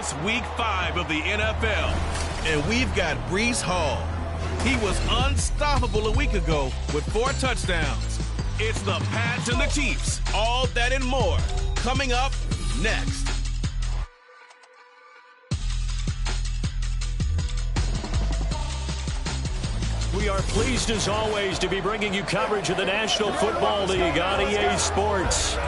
It's Week 5 of the NFL. And we've got Breece Hall. He was unstoppable a week ago with 4 touchdowns. It's the Pats and the Chiefs. All that and more coming up next. We are pleased as always to be bringing you coverage of the National Football League on EA Sports.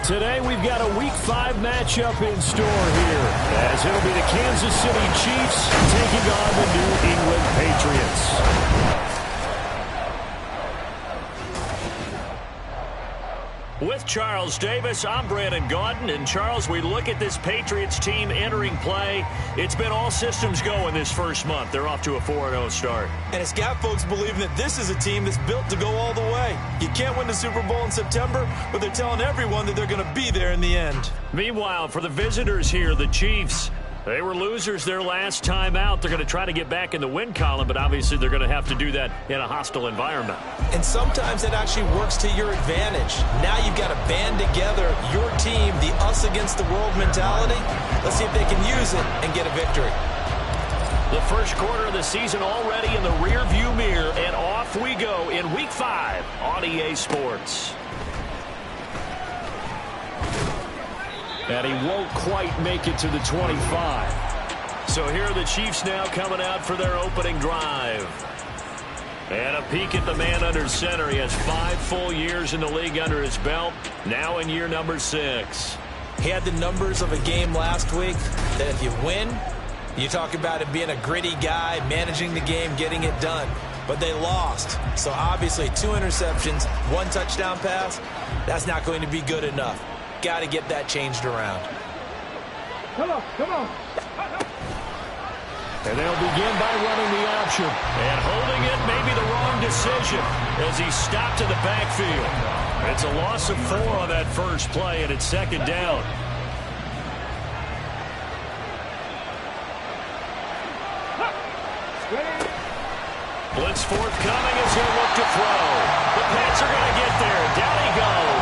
Today we've got a Week 5 matchup in store here, as it'll be the Kansas City Chiefs taking on the New England Patriots. With Charles Davis, I'm Brandon Gaudin. And Charles, we look at this Patriots team entering play. It's been all systems go in this first month. They're off to a 4-0 start. And it's got folks believing that this is a team that's built to go all the way. You can't win the Super Bowl in September, but they're telling everyone that they're going to be there in the end. Meanwhile, for the visitors here, the Chiefs, they were losers their last time out. They're going to try to get back in the win column, but obviously they're going to have to do that in a hostile environment. And sometimes it actually works to your advantage. Now you've got to band together your team, the us against the world mentality. Let's see if they can use it and get a victory. The first quarter of the season already in the rear-view mirror, and off we go in Week 5 on EA Sports. And he won't quite make it to the 25. So here are the Chiefs now coming out for their opening drive. And a peek at the man under center. He has 5 full years in the league under his belt, now in year number 6. He had the numbers of a game last week that if you win, you talk about it being a gritty guy, managing the game, getting it done. But they lost. So obviously 2 interceptions, 1 touchdown pass, that's not going to be good enough. Got to get that changed around. Come on. And they'll begin by running the option. And holding it may be the wrong decision as he stopped in the backfield. It's a loss of 4 on that first play, and it's second down. Blitz forthcoming as he'll look to throw. The Pats are going to get there. Down he goes.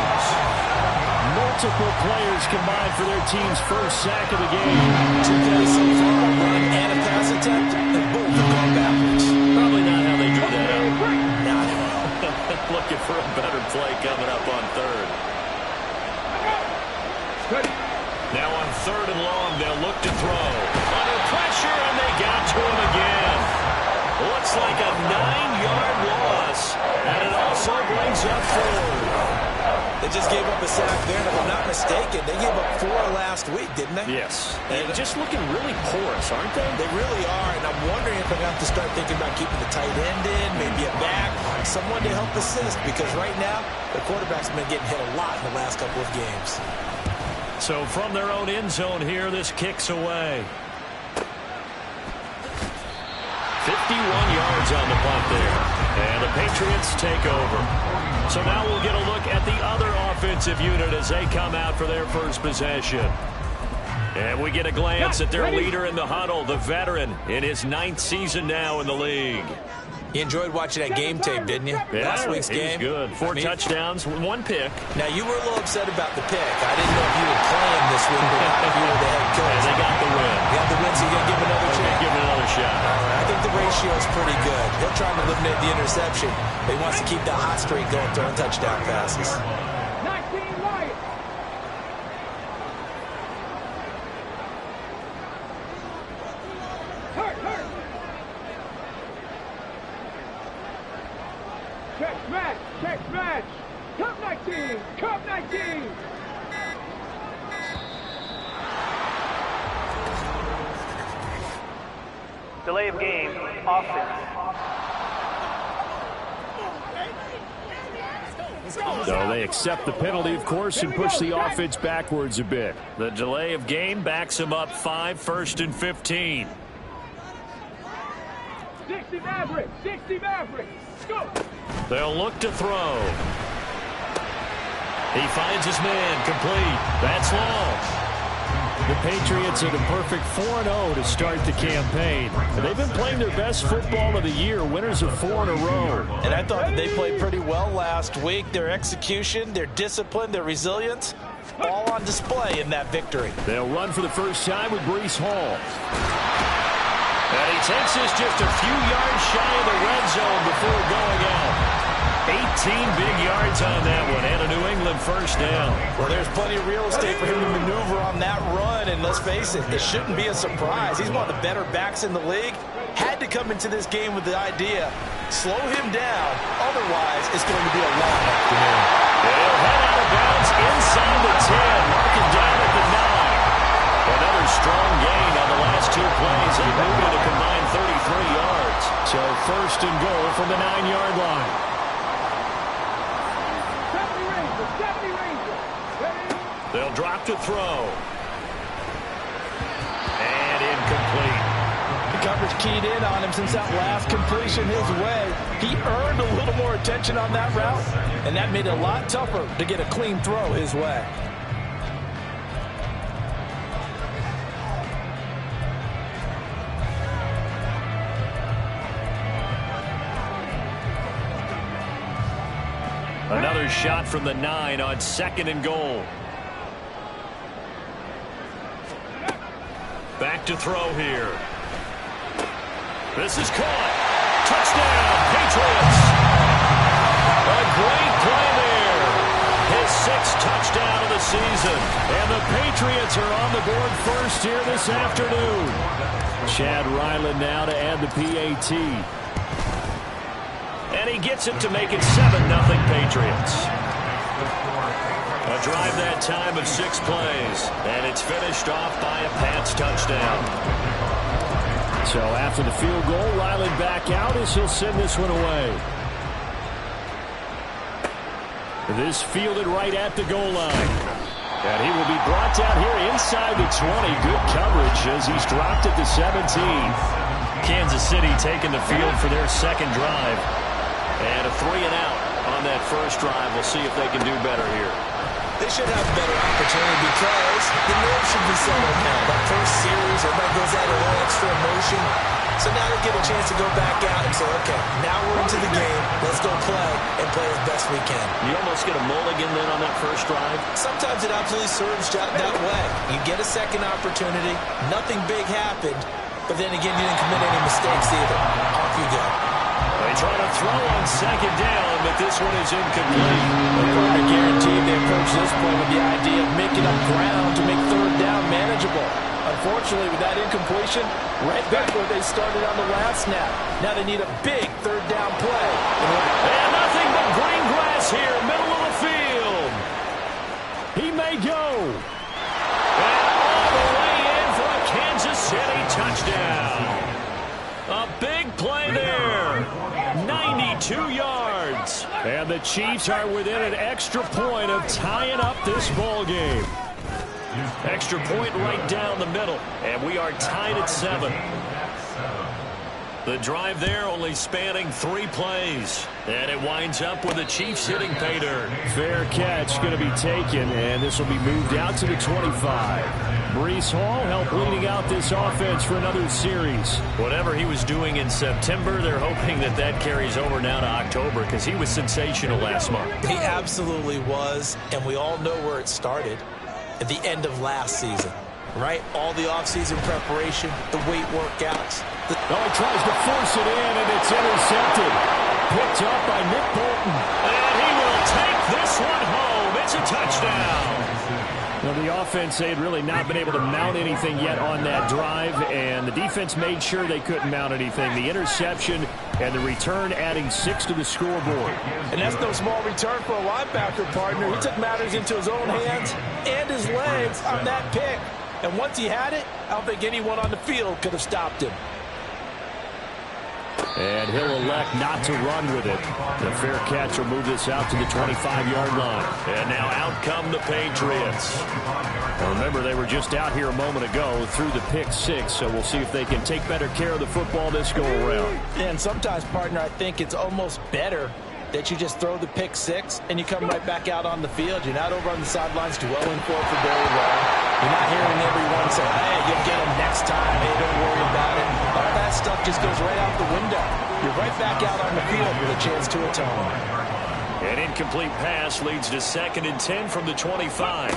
Multiple players combined for their team's first sack of the game. 2 plays so far, a run and a pass attempt, and both have gone backwards. Probably not how they drew that up. Not Looking for a better play coming up on third. Now on 3rd and long, they'll look to throw. Under pressure, and they got to him again. Looks like a 9-yard loss, and it also brings up 4. They just gave up a sack there, and if I'm not mistaken, they gave up 4 last week, didn't they? Yes. And just looking really porous, aren't they? They really are, and I'm wondering if they're going to have to start thinking about keeping the tight end in, maybe a back, someone to help assist, because right now, the quarterback's been getting hit a lot in the last couple of games. So from their own end zone here, this kicks away. 51 yards on the punt there. And the Patriots take over. So now we'll get a look at the other offensive unit as they come out for their first possession. And we get a glance at their leader in the huddle, the veteran, in his 9th season now in the league. You enjoyed watching that game tape, didn't you? Yeah, Last week's game. Good. 4 touchdowns, 1 pick. Now, you were a little upset about the pick. I didn't know if you would play him this week or not if you were the head coach. And they got the win. They got the win, so you're going to give him another chance? Give him another shot. All right, I think the ratio is pretty good. He'll try to eliminate the interception, but he wants to keep that hot streak going, throwing touchdown passes. 19 right. Hurt. Check match. Cup 19. Delay of game, offense. So they accept the penalty, of course, and push the offense backwards a bit. The delay of game backs them up 5, 1st and 15. 60 Mavericks. Go. They'll look to throw. He finds his man, complete. That's long. The Patriots are the perfect 4-0 to start the campaign. And they've been playing their best football of the year, winners of 4 in a row. And I thought that they played pretty well last week. Their execution, their discipline, their resilience, all on display in that victory. They'll run for the first time with Breece Hall. And he takes this just a few yards shy of the red zone before going out. 18 big yards on that one, and a New England first down. Well, there's plenty of real estate for him to maneuver on that run, and let's face it, it shouldn't be a surprise. He's one of the better backs in the league. Had to come into this game with the idea, slow him down, otherwise it's going to be a long afternoon. They'll head out of bounds inside the 10, marking down at the 9. Another strong gain on the last two plays. They moved it a combined 33 yards. So first and goal from the 9-yard line. They'll drop to throw. And incomplete. The coverage keyed in on him since that last completion his way. He earned a little more attention on that route, and that made it a lot tougher to get a clean throw his way. Another shot from the 9 on second and goal. Back to throw here. This is caught. Touchdown, Patriots. A great play there. His 6th touchdown of the season. And the Patriots are on the board first here this afternoon. Chad Ryland now to add the PAT. And he gets it to make it 7-0 Patriots. A drive that time of 6 plays. And it's finished off by a Pats touchdown. So after the field goal, Ryland back out as he'll send this one away. This fielded right at the goal line. And he will be brought down here inside the 20. Good coverage as he's dropped at the 17. Kansas City taking the field for their second drive. And a 3-and-out on that first drive. We'll see if they can do better here. They should have a better opportunity because the nerve should be somewhat now. That first series, everybody goes out a little extra emotion. So now they get a chance to go back out and say, okay, now we're into the game. Let's go play and play as best we can. You almost get a mulligan then on that first drive? Sometimes it absolutely serves that way. You get a second opportunity. Nothing big happened. But then again, you didn't commit any mistakes either. Off you go. They try to throw on second down, but this one is incomplete. I guarantee they approach this point with the idea of making up ground to make third down manageable. Unfortunately, with that incompletion, right back where they started on the last snap. Now they need a big third down play. And nothing but green grass here, middle of the field. He may go. And all the way in for a Kansas City touchdown. A big play there. 92 yards. And the Chiefs are within an extra point of tying up this ball game. Extra point right down the middle. And we are tied at 7. The drive there only spanning 3 plays. And it winds up with the Chiefs hitting pay dirt. Fair catch going to be taken, and this will be moved out to the 25. Breece Hall helped leading out this offense for another series. Whatever he was doing in September, they're hoping that that carries over now to October because he was sensational last month. He absolutely was, and we all know where it started at the end of last season. Right? All the offseason preparation, the weight workouts. He tries to force it in, and it's intercepted. Picked up by Nick Bolton. And he will take this one home. It's a touchdown. Well, the offense, they had really not been able to mount anything yet on that drive, and the defense made sure they couldn't mount anything. The interception and the return adding 6 to the scoreboard. And that's no small return for a linebacker partner. He took matters into his own hands and his legs on that pick. And once he had it, I don't think anyone on the field could have stopped him. And he'll elect not to run with it. The fair catch will move this out to the 25-yard line. And now out come the Patriots. Now remember, they were just out here a moment ago through the pick 6, so we'll see if they can take better care of the football this go-around. And sometimes, partner, I think it's almost better that you just throw the pick 6 and you come right back out on the field. You're not over on the sidelines dwelling for very long. You're not hearing everyone say, hey, you'll get him next time. Hey, don't worry about it. All that stuff just goes right out the window. You're right back out on the field with a chance to atone. An incomplete pass leads to 2nd and 10 from the 25.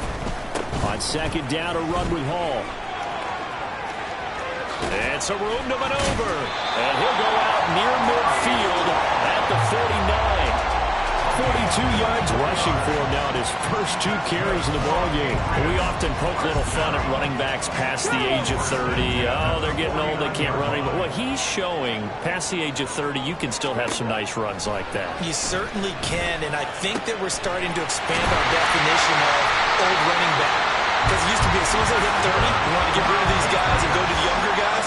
On 2nd down, a run with Hall. It's a room to maneuver. And he'll go out near midfield at the 49. 42 yards rushing for him now in his first 2 carries in the ballgame. We often poke a little fun at running backs past the age of 30. Oh, they're getting old, they can't run anymore. What he's showing, past the age of 30, you can still have some nice runs like that. You certainly can, and I think that we're starting to expand our definition of old running back. Because it used to be as soon as they hit 30, you want to get rid of these guys and go to the younger guys.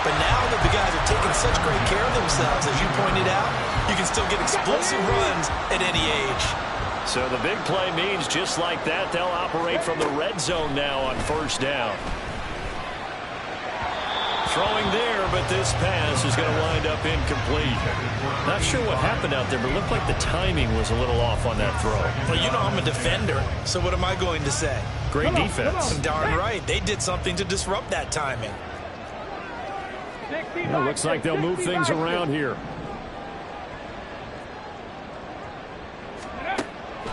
But now that the guys are taking such great care of themselves, as you pointed out, you can still get explosive runs at any age. So the big play means just like that, they'll operate from the red zone now on 1st down. Throwing there, but this pass is going to wind up incomplete. Not sure what happened out there, but it looked like the timing was a little off on that throw. Well, you know I'm a defender, so what am I going to say? Great defense. Darn right. They did something to disrupt that timing. Well, looks like they'll move things around here.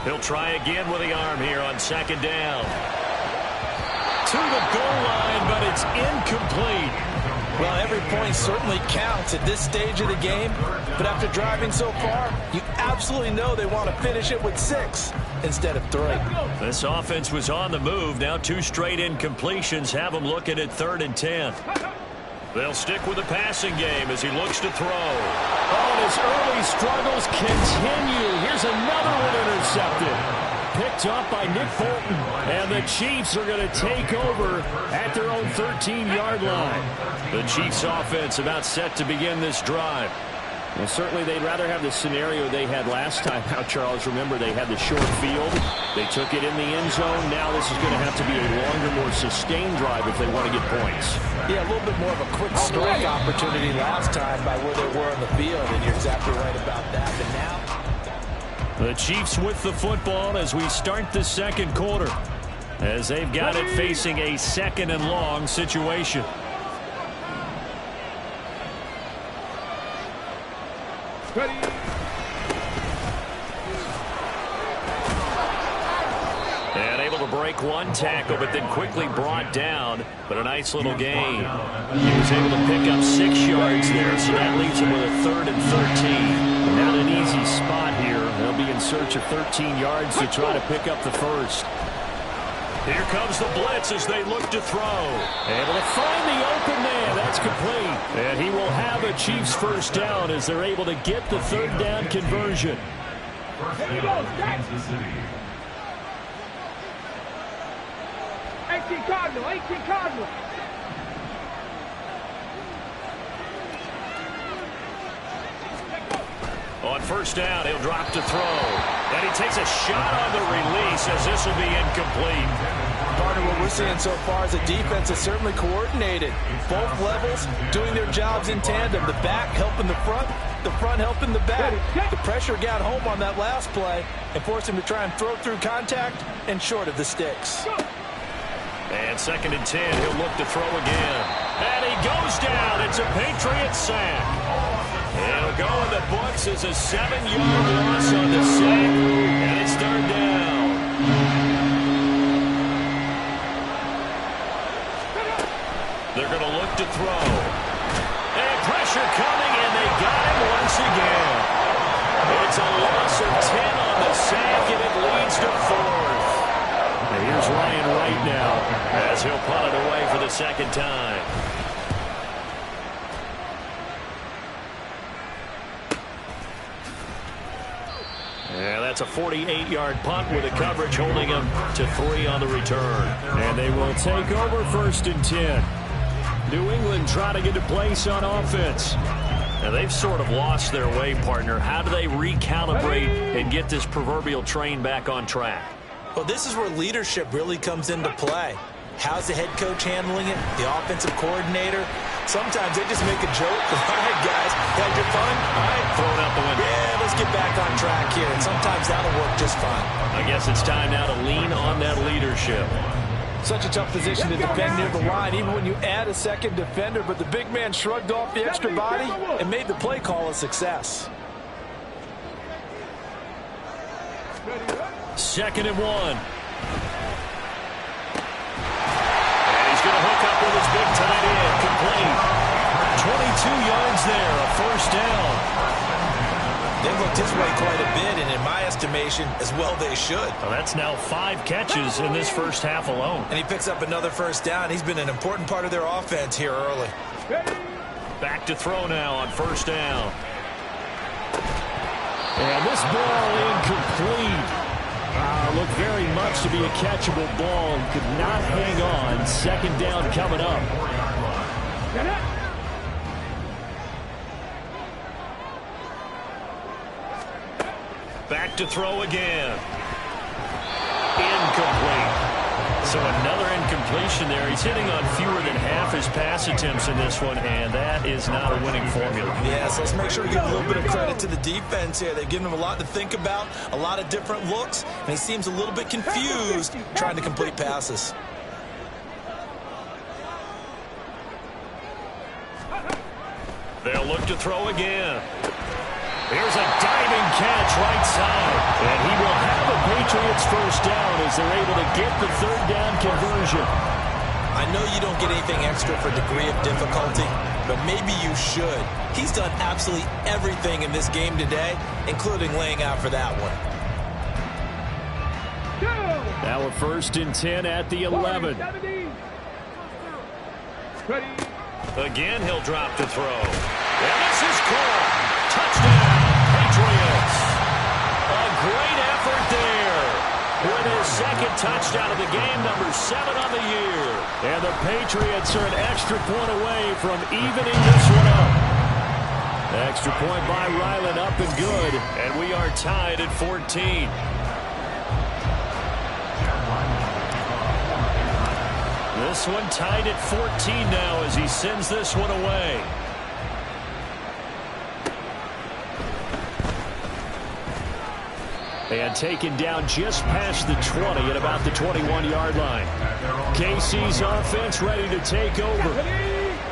He'll try again with the arm here on 2nd down. To the goal line, but it's incomplete. Well, every point certainly counts at this stage of the game, but after driving so far, you absolutely know they want to finish it with 6 instead of 3. This offense was on the move. Now 2 straight incompletions have them looking at 3rd and 10. They'll stick with the passing game as he looks to throw. Oh, and his early struggles continue. Here's another one intercepted. Picked up by Nick Bolton. And the Chiefs are going to take over at their own 13-yard line. The Chiefs offense about set to begin this drive. Well, certainly they'd rather have the scenario they had last time out, Charles. Remember, they had the short field. They took it in the end zone. Now this is going to have to be a longer, more sustained drive if they want to get points. Yeah, a little bit more of a quick strike opportunity last time by where they were on the field, and you're exactly right about that. But now the Chiefs with the football as we start the 2nd quarter, as they've got it facing a 2nd and long situation. Ready. And able to break 1 tackle, but then quickly brought down. But a nice little gain. He was able to pick up 6 yards there, so that leaves him with a 3rd and 13. Not an easy spot here. They'll be in search of 13 yards to try to pick up the 1st. Here comes the blitz as they look to throw. Able to find the open man. That's complete. And he will have a Chiefs 1st down as they're able to get the 3rd down conversion. Here you go, Jack. 18 Cardinal, 18 Cardinal. On 1st down, he'll drop to throw. And he takes a shot on the release as this will be incomplete. Partner, what we're seeing so far is a defense that's certainly coordinated. Both levels doing their jobs in tandem. The back helping the front helping the back. The pressure got home on that last play and forced him to try and throw through contact and short of the sticks. And 2nd and 10, he'll look to throw again. And he goes down. It's a Patriot sack. It'll go in the books as a 7-yard loss on the sack. And it's 3rd down. They're going to look to throw. And pressure coming, and they got him once again. It's a loss of 10 on the sack, and it leads to 4th. And here's Ryan right now as he'll punt it away for the 2nd time. And that's a 48-yard punt with a coverage holding him to 3 on the return. And they will take over 1st and 10. New England trying to get a place on offense. Now they've sort of lost their way, partner. How do they recalibrate and get this proverbial train back on track? Well, this is where leadership really comes into play. How's the head coach handling it? The offensive coordinator? Sometimes they just make a joke. All right, guys, had your fun? All right, throw it out the window. Yeah, let's get back on track here. And sometimes that'll work just fine. I guess it's time now to lean on that leadership. Such a tough position to defend near the line, even when you add a 2nd defender. But the big man shrugged off the extra body and made the play call a success. 2nd and 1. And he's going to hook up with his big tight end. Complete. 22 yards there, a first down. They've looked his way quite a bit, and in my estimation, as well they should. Well, that's now 5 catches in this first half alone. And he picks up another first down. He's been an important part of their offense here early. Back to throw now on first down. And this ball incomplete. Looked very much to be a catchable ball. Could not hang on. 2nd down coming up. Back to throw again. Incomplete. So another incompletion there. He's hitting on fewer than half his pass attempts in this one, and that is not a winning formula. Yeah, so let's make sure we give a little bit of credit to the defense here. They've given him a lot to think about, a lot of different looks, and he seems a little bit confused trying to complete passes. They'll look to throw again. Here's a diving catch right side. And he will have a Patriots first down as they're able to get the 3rd down conversion. I know you don't get anything extra for degree of difficulty, but maybe you should. He's done absolutely everything in this game today, including laying out for that one. Now a 1st and 10 at the 11. Again, he'll drop to throw. And this is caught. Touchdown, Patriots. A great effort there. With his 2nd touchdown of the game, number 7 on the year. And the Patriots are an extra point away from evening this one up. Extra point by Ryland, up and good. And we are tied at 14. This one tied at 14 now as he sends this one away. And taken down just past the 20 at about the 21-yard line. KC's offense ready to take over.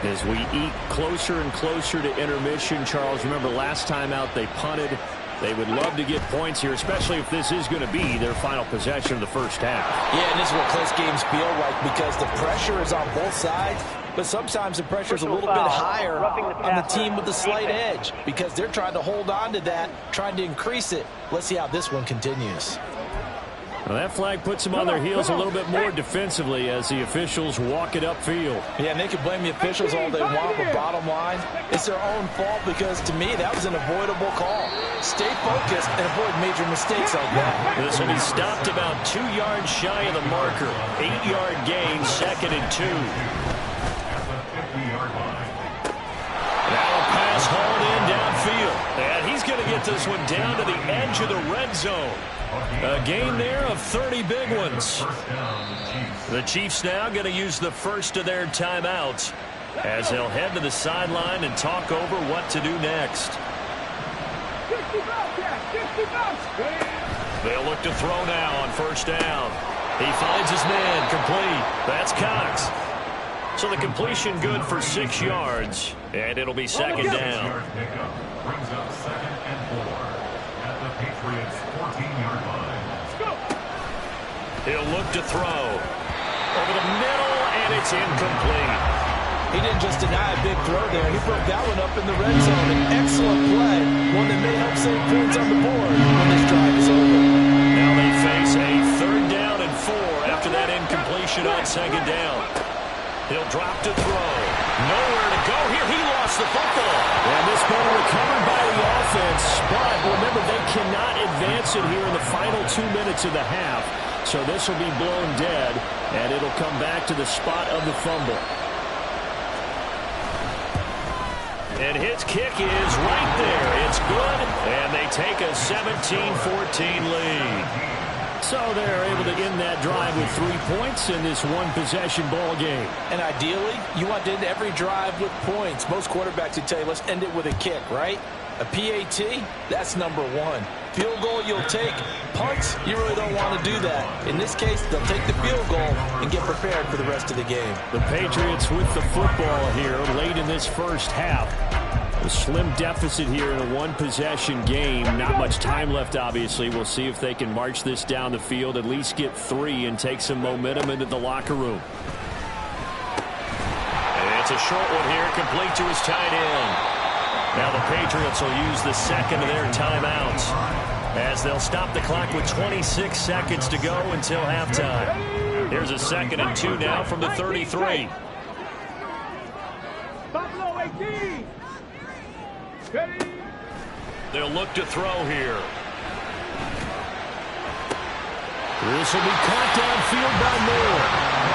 As we eat closer and closer to intermission, Charles, remember last time out they punted. They would love to get points here, especially if this is going to be their final possession of the first half. Yeah, and this is what close games feel like because the pressure is on both sides, but sometimes the pressure is a little bit higher on the team with the slight edge because they're trying to hold on to that, trying to increase it. Let's see how this one continues. Well, that flag puts them on their heels a little bit more defensively as the officials walk it upfield. Yeah, and they can blame the officials all they want, but bottom line, it's their own fault because, to me, that was an avoidable call. Stay focused and avoid major mistakes like that. This will be stopped about 2 yards shy of the marker. 8-yard gain, 2nd and 2. Now a pass hauled in downfield. And he's going to get this one down to the edge of the red zone. A gain there of 30 big ones. The Chiefs now going to use the first of their timeouts as they'll head to the sideline and talk over what to do next. They'll look to throw now on first down. He finds his man, complete. That's Cox. So the completion good for 6 yards, and it'll be 2nd down. Brings up 2nd and 4 at the Patriots 14-yard line. He'll look to throw. Over the middle, and it's incomplete. He didn't just deny a big throw there. He broke that one up in the red zone. An excellent play, one that may help save points on the board when this drive is over. Now they face a 3rd down and 4 after that incompletion on 2nd down. He'll drop to throw. Nowhere to go here. He lost the football. And this ball recovered by the offense. But remember, they cannot advance it here in the final 2 minutes of the half. So this will be blown dead, and it'll come back to the spot of the fumble. And his kick is right there. It's good, and they take a 17-14 lead. So they're able to end that drive with 3 points in this one-possession ball game. And ideally, you want to end every drive with points. Most quarterbacks would tell you, let's end it with a kick, right? A PAT, that's number 1. Field goal you'll take. Punts, you really don't want to do that. In this case, they'll take the field goal and get prepared for the rest of the game. The Patriots with the football here late in this first half. A slim deficit here in a one-possession game. Not much time left, obviously. We'll see if they can march this down the field, at least get 3, and take some momentum into the locker room. And it's a short one here, complete to his tight end. Now the Patriots will use the second of their timeouts, as they'll stop the clock with 26 seconds to go until halftime. Here's a 2nd and 2 now from the 33. Buffalo 18. Ready. They'll look to throw here. This will be caught downfield by Moore.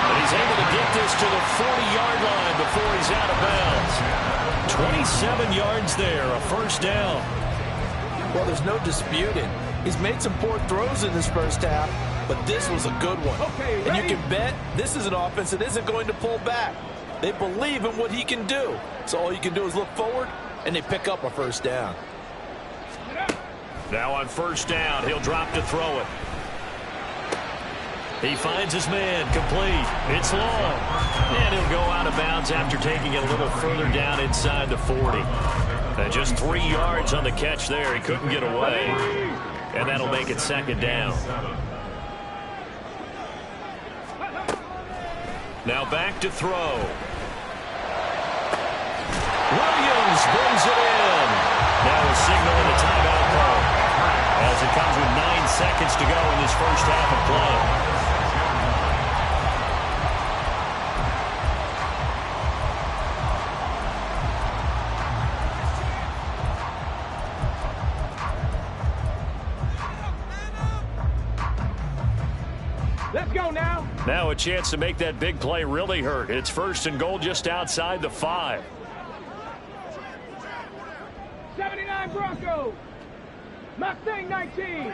And he's able to get this to the 40-yard line before he's out of bounds. 27 yards there, a first down. Well, there's no disputing. He's made some poor throws in this first half, but this was a good one. Okay, and you ready? can bet this is an offense that isn't going to pull back. They believe in what he can do. So all you can do is look forward, and they pick up a first down. Now on first down, he'll drop to throw it. He finds his man, complete. It's long. And he'll go out of bounds after taking it a little further down inside the 40. And just 3 yards on the catch there. He couldn't get away. And that'll make it 2nd down. Now back to throw. Williams brings it in. Now a signal in the timeout call, as it comes with 9 seconds to go in this first half of play. Let's go now. Now a chance to make that big play really hurt. It's 1st and goal just outside the 5. 79 Broncos. Mustang 19.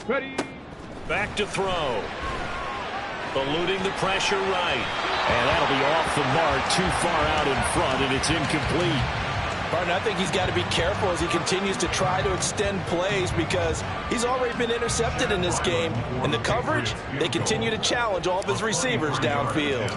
Ready. Back to throw. Eluding the pressure right. And that'll be off the mark, too far out in front, and it's incomplete. Martin, I think he's got to be careful as he continues to try to extend plays because he's already been intercepted in this game. And the coverage, they continue to challenge all of his receivers downfield.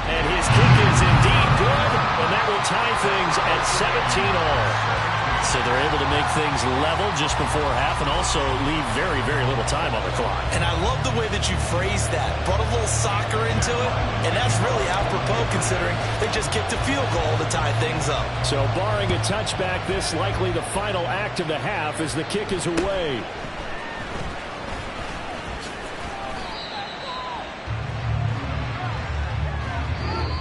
And his kick is indeed good, and that will tie things at 17 all. So they're able to make things level just before half and also leave very, very little time on the clock. And I love the way that you phrased that. Brought a little soccer into it, and that's really apropos considering they just kicked a field goal to tie things up. So barring a touchback, this likely the final act of the half as the kick is away.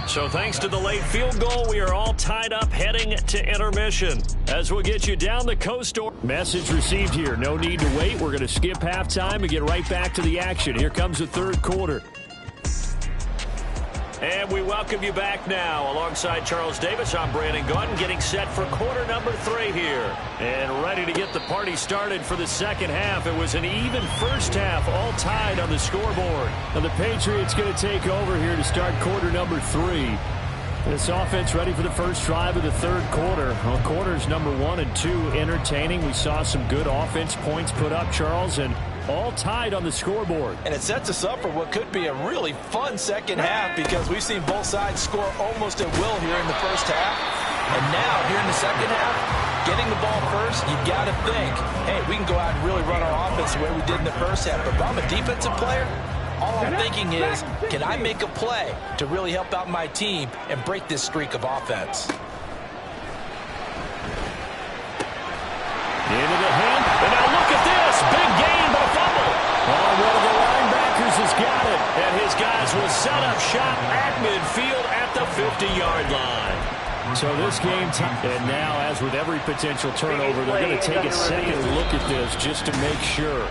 So thanks to the late field goal, we are all tied up heading to intermission. As we'll get you down the coast. Message received here. No need to wait. We're going to skip halftime and get right back to the action. Here comes the 3rd quarter. And we welcome you back now. Alongside Charles Davis, I'm Brandon Gaudin, getting set for quarter number 3 here. And ready to get the party started for the second half. It was an even first half, all tied on the scoreboard. Now the Patriots going to take over here to start quarter number 3. This offense ready for the first drive of the 3rd quarter. Well, quarters number 1 and 2 entertaining. We saw some good offense points put up, Charles, and all tied on the scoreboard. And it sets us up for what could be a really fun second half because we've seen both sides score almost at will here in the first half. And now, here in the second half, getting the ball first, you've got to think, hey, we can go out and really run our offense the way we did in the first half. But if I'm a defensive player, all I'm thinking is, can I make a play to really help out my team and break this streak of offense? Into the hand, and now look at this, big gain, but a fumble. Oh, one of the linebackers has got it. And his guys will set up shop at midfield at the 50-yard line. So this game, and now as with every potential turnover, they're going to take a second look at this just to make sure.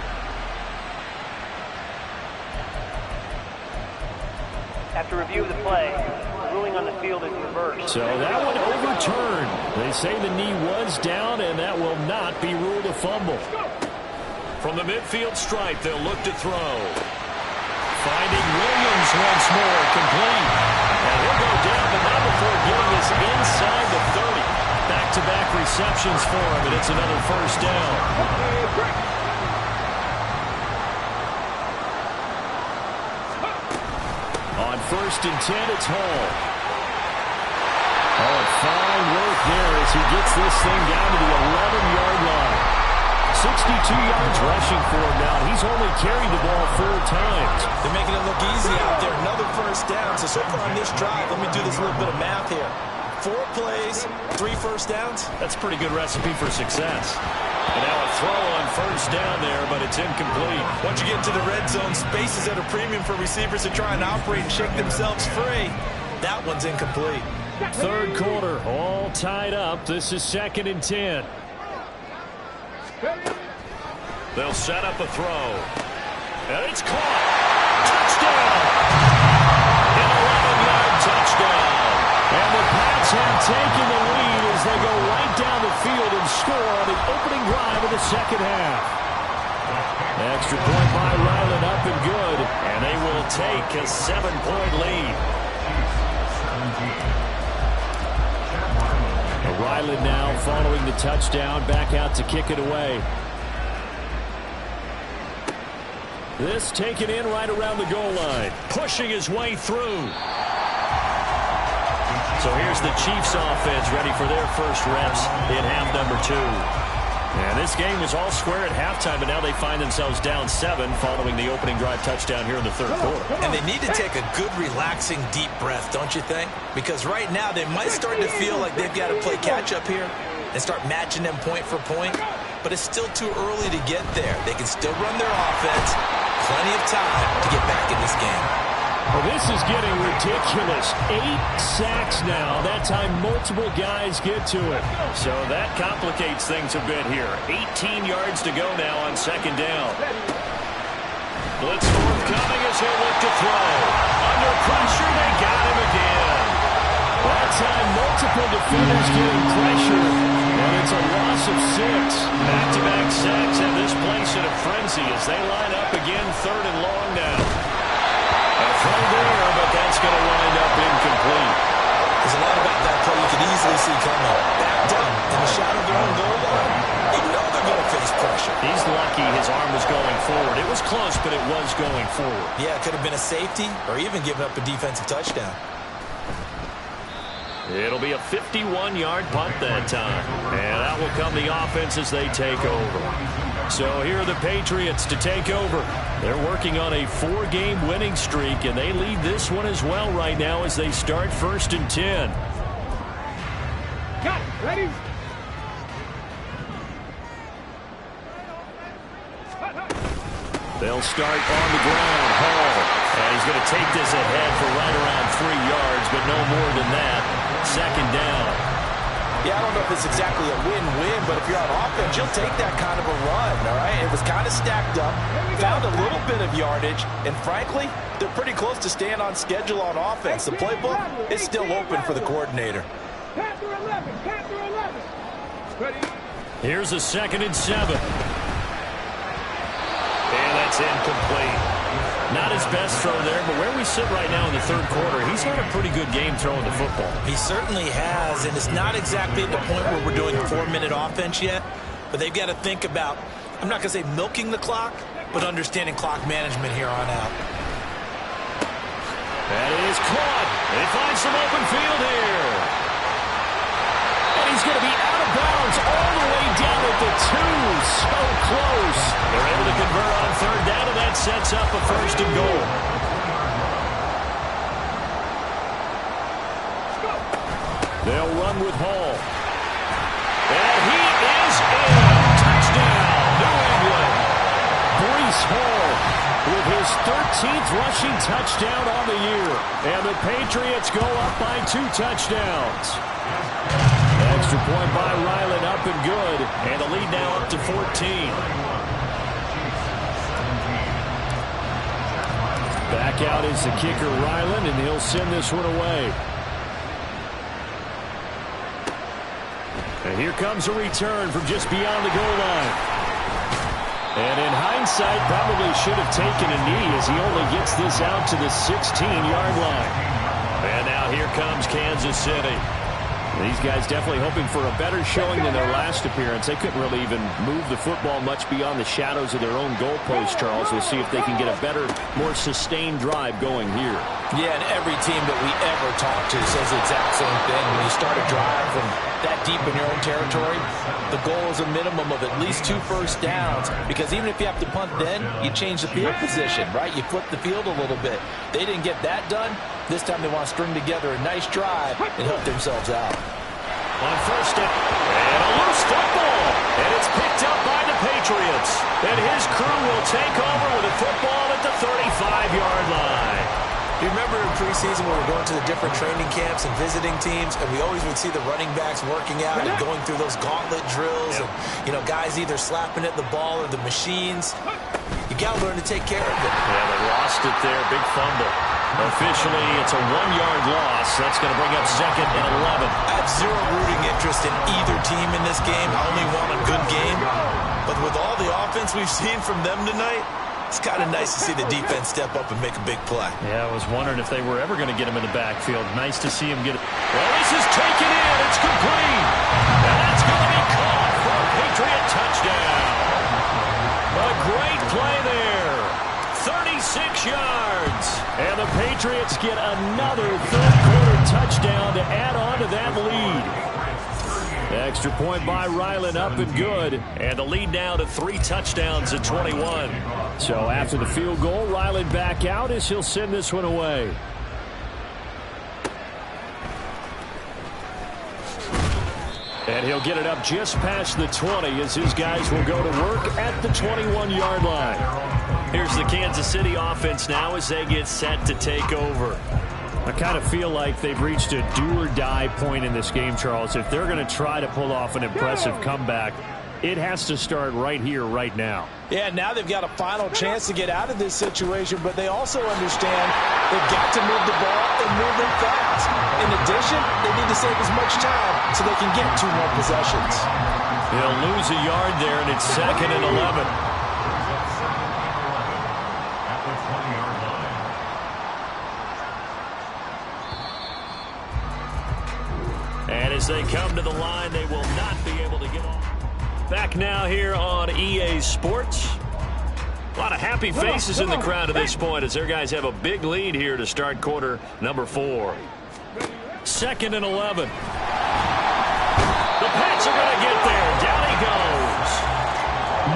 After review of the play, the ruling on the field is reversed. So that one overturned. They say the knee was down, and that will not be ruled a fumble. From the midfield stripe, they'll look to throw. Finding Williams once more, complete. And he'll go down, but not before getting this inside the 30. Back-to-back receptions for him, and it's another first down. On 1st 1st and 10. It's Hall. Oh, fine work there as he gets this thing down to the 11-yard line. 62 yards rushing for him now. He's only carried the ball 4 times. They're making it look easy out there. Another 1st down. So far on this drive, let me do this little bit of math here. 4 plays, 3 1st downs. That's a pretty good recipe for success. And now a throw on 1st down there, but it's incomplete. Once you get into the red zone, space is at a premium for receivers to try and operate and shake themselves free. That one's incomplete. 3rd quarter, all tied up. This is 2nd and 10. They'll set up a throw. And it's caught. Touchdown! An 11-yard touchdown. And the Pats have taken the lead as they go right down the field and score on the opening drive of the 2nd half. Extra point by Ryland up and good. And they will take a 7-point lead. Ryland now following the touchdown, back out to kick it away. This taken in right around the goal line. Pushing his way through. So here's the Chiefs offense ready for their first reps in half number 2. And this game was all square at halftime, but now they find themselves down 7 following the opening drive touchdown here in the 3rd quarter. And they need to take a good, relaxing, deep breath, don't you think? Because right now they might start to feel like they've got to play catch-up here and start matching them point for point. But it's still too early to get there. They can still run their offense. Plenty of time to get back in this game. Well, this is getting ridiculous. 8 sacks now. That time multiple guys get to it. So that complicates things a bit here. 18 yards to go now on 2nd down. Blitz forthcoming as he'll look to throw. Under pressure, they got him again. That time multiple defenders getting pressure. And it's a loss of 6. Back-to-back sacks and this place in a frenzy as they line up again 3rd and long now. Throw there, but that's going to wind up incomplete. There's a lot about that play you can easily see coming. Backed up in the shadow of their own goal line. You know they're going to face pressure. He's lucky his arm was going forward. It was close, but it was going forward. Yeah, it could have been a safety or even given up a defensive touchdown. It'll be a 51-yard punt that time. And out will come the offense as they take over. So here are the Patriots to take over. They're working on a 4-game winning streak, and they lead this one as well right now as they start 1st and 10. Got it. Ready? They'll start on the ground. Hall. And he's going to take this ahead for right around 3 yards, but no more than that. 2nd down. Yeah, I don't know if it's exactly a win-win, but if you're on offense, you'll take that kind of a run, all right? It was kind of stacked up, found a little bit of yardage, and frankly, they're pretty close to staying on schedule on offense. The playbook is still open for the coordinator. Panther 11, Panther 11. Ready? Here's a 2nd and 7. And that's incomplete. Not his best throw there, but where we sit right now in the 3rd quarter, he's had a pretty good game throwing the football. He certainly has, and it's not exactly at the point where we're doing 4-minute offense yet, but they've got to think about, I'm not going to say milking the clock, but understanding clock management here on out. That is caught. They find some open field here. And he's going to be out of bounds all the way down at the 2. So close. They're able to convert on 3rd down, and that sets up a 1st and goal. They'll run with Hall. And he is in. Touchdown, New England. Breece Hall with his 13th rushing touchdown on the year. And the Patriots go up by 2 touchdowns. Extra point by Ryland up and good. And the lead now up to 14. Back out is the kicker Ryland, and he'll send this one away. And here comes a return from just beyond the goal line. And in hindsight, probably should have taken a knee as he only gets this out to the 16-yard line. And now here comes Kansas City. These guys definitely hoping for a better showing than their last appearance. They couldn't really even move the football much beyond the shadows of their own goalpost, Charles. We'll see if they can get a better, more sustained drive going here. Yeah, and every team that we ever talk to says the exact same thing. When you start a drive from that deep in your own territory, the goal is a minimum of at least 2 first downs, because even if you have to punt then, you change the field position, right? You flip the field a little bit. They didn't get that done. This time they want to string together a nice drive and help themselves out. On first down, and a loose football, and it's picked up by the Patriots. And his crew will take over with a football at the 35-yard line. You remember in preseason when we were going to the different training camps and visiting teams, and we always would see the running backs working out and going through those gauntlet drills, and, you know, guys either slapping at the ball or the machines. You got to learn to take care of it. Yeah, they lost it there. Big fumble. Officially, it's a 1-yard loss. That's going to bring up 2nd and 11. I have zero rooting interest in either team in this game. I only want a good game. But with all the offense we've seen from them tonight, it's kind of nice to see the defense step up and make a big play. Yeah, I was wondering if they were ever going to get him in the backfield. Nice to see him get it. Well, this is taken in. It's complete. And that's going to be caught for a Patriot touchdown. A great play there. 36 yards. And the Patriots get another third-quarter touchdown to add on to that lead. Extra point by Ryland, up and good. And the lead now to 3 touchdowns at 21. So after the field goal, Ryland back out as he'll send this one away. And he'll get it up just past the 20 as his guys will go to work at the 21-yard line. Here's the Kansas City offense now as they get set to take over. I kind of feel like they've reached a do-or-die point in this game, Charles. If they're going to try to pull off an impressive comeback, it has to start right here, right now. Yeah, now they've got a final chance to get out of this situation, but they also understand they've got to move the ball and move it fast. In addition, they need to save as much time so they can get 2 more possessions. They'll lose a yard there, and it's 2nd and 11. And as they come to the line, they will not be able to get off. Back now here on EA Sports. A lot of happy faces in the crowd at this point as their guys have a big lead here to start quarter number 4. 2nd and 11. The Pats are going to get there. Down he goes.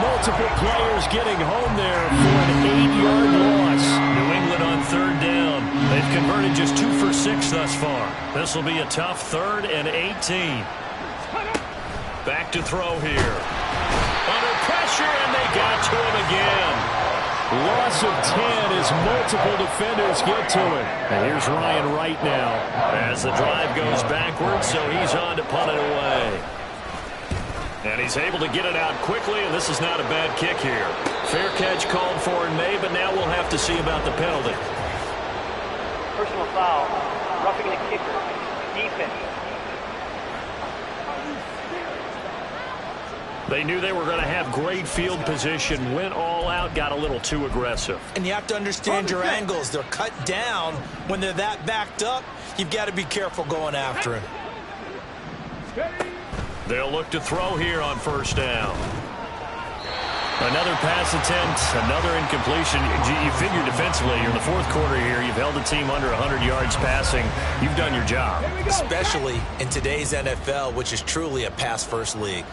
Multiple players getting home there for an 8-yard loss. New England on 3rd down. They've converted just 2 for 6 thus far. This will be a tough 3rd and 18. Back to throw here. Under pressure, and they got to him again. Loss of 10 as multiple defenders get to it. And here's Ryan Wright now. As the drive goes backwards, so he's on to punt it away. And he's able to get it out quickly, and this is not a bad kick here. Fair catch called for in May, but now we'll have to see about the penalty. Personal foul. Roughing the kicker. Defense. They knew they were going to have great field position, went all out, got a little too aggressive. And you have to understand your angles. They're cut down. When they're that backed up, you've got to be careful going after him. They'll look to throw here on 1st down. Another pass attempt, another incompletion. You figure defensively, you're in the 4th quarter here. You've held the team under 100 yards passing. You've done your job. Especially in today's NFL, which is truly a pass-first league.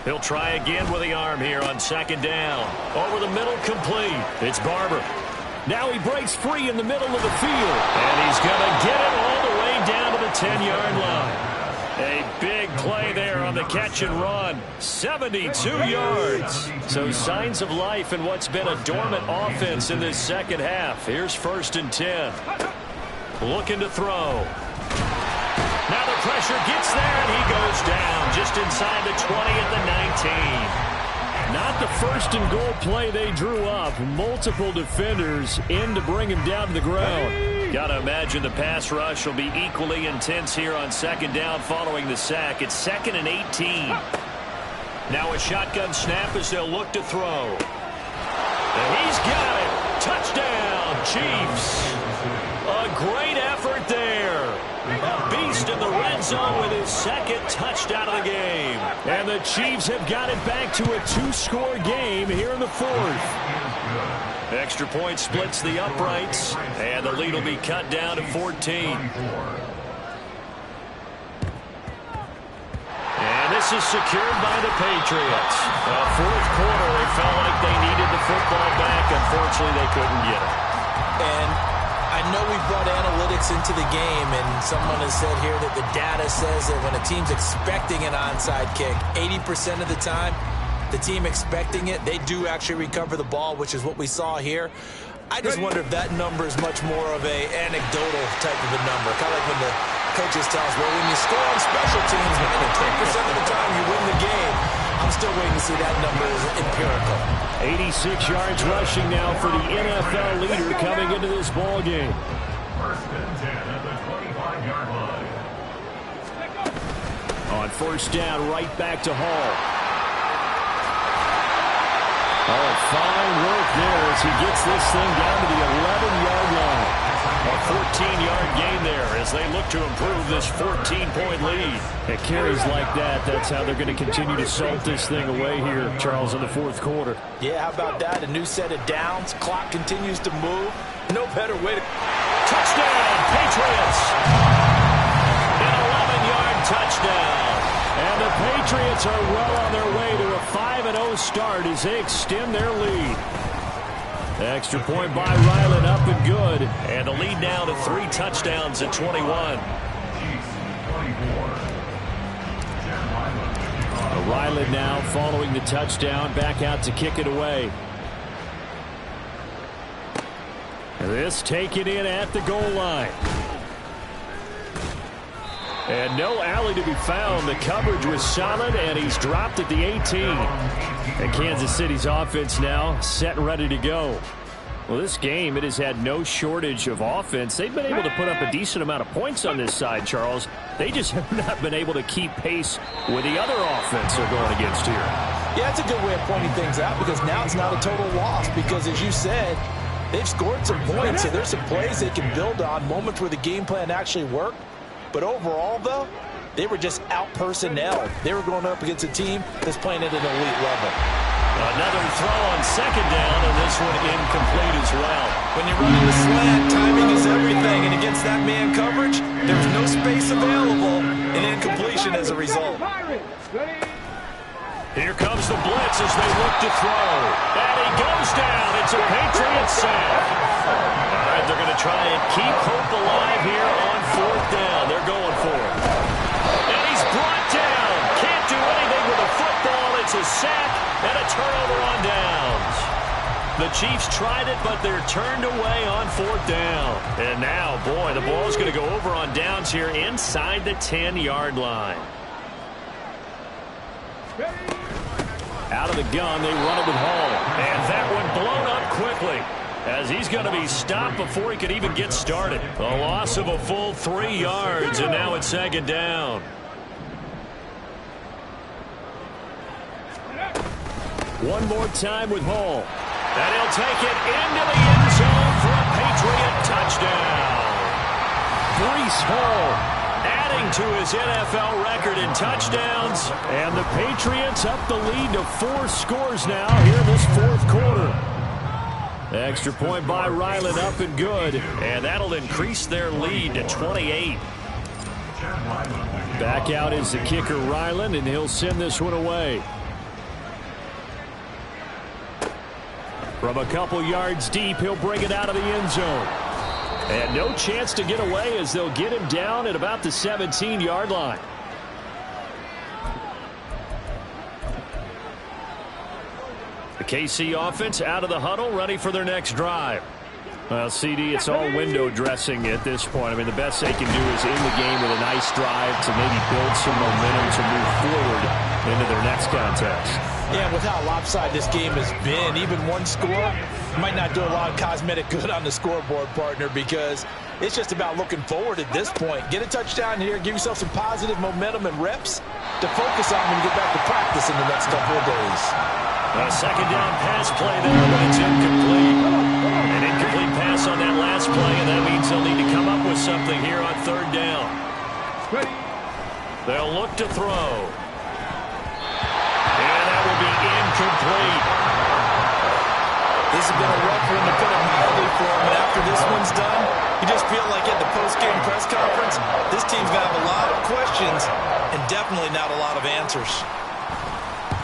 He'll try again with the arm here on 2nd down. Over the middle, complete. It's Barber. Now he breaks free in the middle of the field. And he's going to get it all the way down to the 10-yard line. A big play there on the catch and run. 72 yards. So signs of life in what's been a dormant offense in this 2nd half. Here's 1st and 10. Looking to throw. Now the pressure gets there, and he goes down just inside the 20 at the 19. Not the 1st and goal play they drew up. Multiple defenders in to bring him down to the ground. Got to imagine the pass rush will be equally intense here on 2nd down following the sack. It's 2nd and 18. Now a shotgun snap as they'll look to throw. And he's got it. Touchdown, Chiefs. A great effort there. A beast in the red zone with his second touchdown of the game. And the Chiefs have got it back to a 2-score game here in the fourth. Extra point splits the uprights, and the lead will be cut down to 14. And this is secured by the Patriots. Fourth quarter, they felt like they needed the football back. Unfortunately, they couldn't get it. And I know we brought analytics into the game, and someone has said here that the data says that when a team's expecting an onside kick, 80% of the time, the team expecting it, they do actually recover the ball, which is what we saw here. I just wonder if that number is much more of a anecdotal type of a number. Kind of like when the coaches tell us, well, when you score on special teams, 10% of the time you win the game. I'm still waiting to see that number is empirical. 86 yards rushing now for the NFL leader coming into this ball game. First and 10 at the 25-yard line. On first down, right back to Hall. Oh, fine work there as he gets this thing down to the 11-yard line. A 14-yard gain there as they look to improve this 14-point lead. It carries like that. That's how they're going to continue to salt this thing away here, Charles, in the fourth quarter. Yeah, how about that? A new set of downs. Clock continues to move. No better way to... Touchdown, Patriots! An 11-yard touchdown. And the Patriots are well on their way to a 5-0 start as they extend their lead. Extra point by Ryland, up and good. And the lead now to 3 touchdowns at 21. Ryland now following the touchdown, back out to kick it away. This taken in at the goal line. And no alley to be found. The coverage was solid, and he's dropped at the 18. And Kansas City's offense now set and ready to go. Well, this game, it has had no shortage of offense. They've been able to put up a decent amount of points on this side, Charles. They just have not been able to keep pace with the other offense they're going against here. Yeah, it's a good way of pointing things out because now it's not a total loss because, as you said, they've scored some points, so there's some plays they can build on, moments where the game plan actually worked. But overall, though, they were just out-personnel. They were going up against a team that's playing at an elite level. Another throw on second down, and this one incomplete as well. When you're running the slant, timing is everything. And against that man coverage, there's no space available, and incompletion as a result. Here comes the blitz as they look to throw. And he goes down. It's a Patriots sack. All right, they're going to try and keep hope alive here on fourth down. They're going for it. And he's brought down. Can't do anything with the football. It's a sack and a turnover on downs. The Chiefs tried it, but they're turned away on fourth down. And now, boy, the ball's going to go over on downs here inside the 10-yard line. Out of the gun, they run it with Hall. And that one blown up quickly as he's going to be stopped before he could even get started. A loss of a full 3 yards, and now it's second down. One more time with Hall. And he'll take it into the end zone for a Patriot touchdown. Breece Hall adding to his NFL record in touchdowns. And the Patriots up the lead to 4 scores now here in this fourth quarter. Extra point by Ryland, up and good. And that'll increase their lead to 28. Back out is the kicker, Ryland, and he'll send this one away. From a couple yards deep, he'll bring it out of the end zone. And no chance to get away as they'll get him down at about the 17-yard line. The KC offense out of the huddle, ready for their next drive. Well, CD, it's all window dressing at this point. I mean, the best they can do is end the game with a nice drive to maybe build some momentum to move forward into their next contest. Yeah, with how lopsided this game has been, even one score might not do a lot of cosmetic good on the scoreboard, partner, because it's just about looking forward at this point. Get a touchdown here, give yourself some positive momentum and reps to focus on when you get back to practice in the next couple of days. A second down pass play there, but it's incomplete. An incomplete pass on that last play, and that means they'll need to come up with something here on third down. They'll look to throw. And that will be incomplete. This has been a rough one, to put it mildly, for him. And after this one's done, you just feel like at the post-game press conference, this team's going to have a lot of questions and definitely not a lot of answers.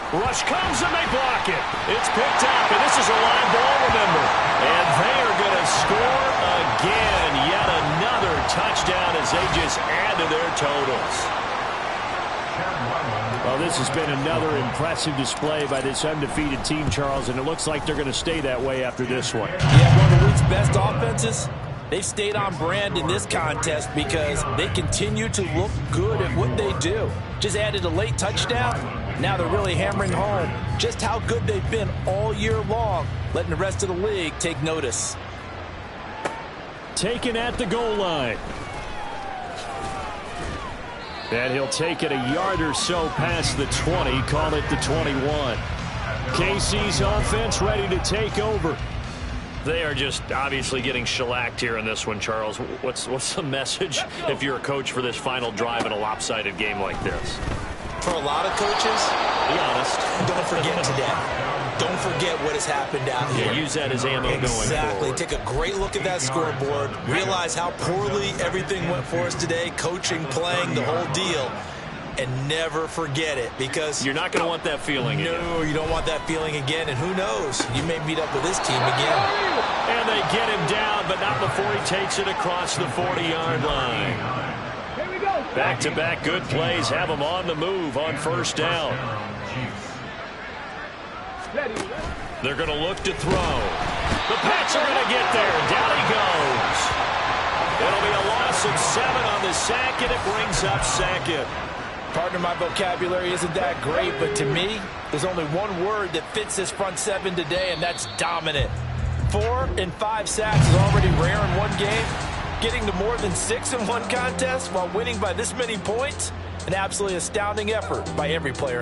Rush comes and they block it. It's picked up, and this is a line ball, remember. And they are going to score again. Yet another touchdown as they just add to their totals. Well, this has been another impressive display by this undefeated team, Charles, and it looks like they're going to stay that way after this one. Yeah, one of the league's best offenses. They've stayed on brand in this contest because they continue to look good at what they do. Just added a late touchdown. Now they're really hammering home just how good they've been all year long, letting the rest of the league take notice. Taken at the goal line. And he'll take it a yard or so past the 20, call it the 21. KC's offense ready to take over. They are just obviously getting shellacked here in this one, Charles. What's the message if you're a coach for this final drive in a lopsided game like this? For a lot of coaches, be honest, don't forget today. Don't forget what has happened out here. Yeah, use that as ammo going forward. Exactly. Take a great look at that scoreboard. Realize how poorly everything went for us today. Coaching, playing, the whole deal. And never forget it, because you're not going to want that feeling again. No, you don't want that feeling again. And who knows? You may meet up with this team again. And they get him down, but not before he takes it across the 40-yard line. Back-to-back good plays have him on the move on first down. They're going to look to throw. The Pats are going to get there. Down he goes. It'll be a loss of 7 on the sack, and it brings up second. Partner, my vocabulary isn't that great, but to me, there's only one word that fits this front seven today, and that's dominant. 4 and 5 sacks is already rare in one game. Getting to more than 6 in one contest while winning by this many points, an absolutely astounding effort by every player.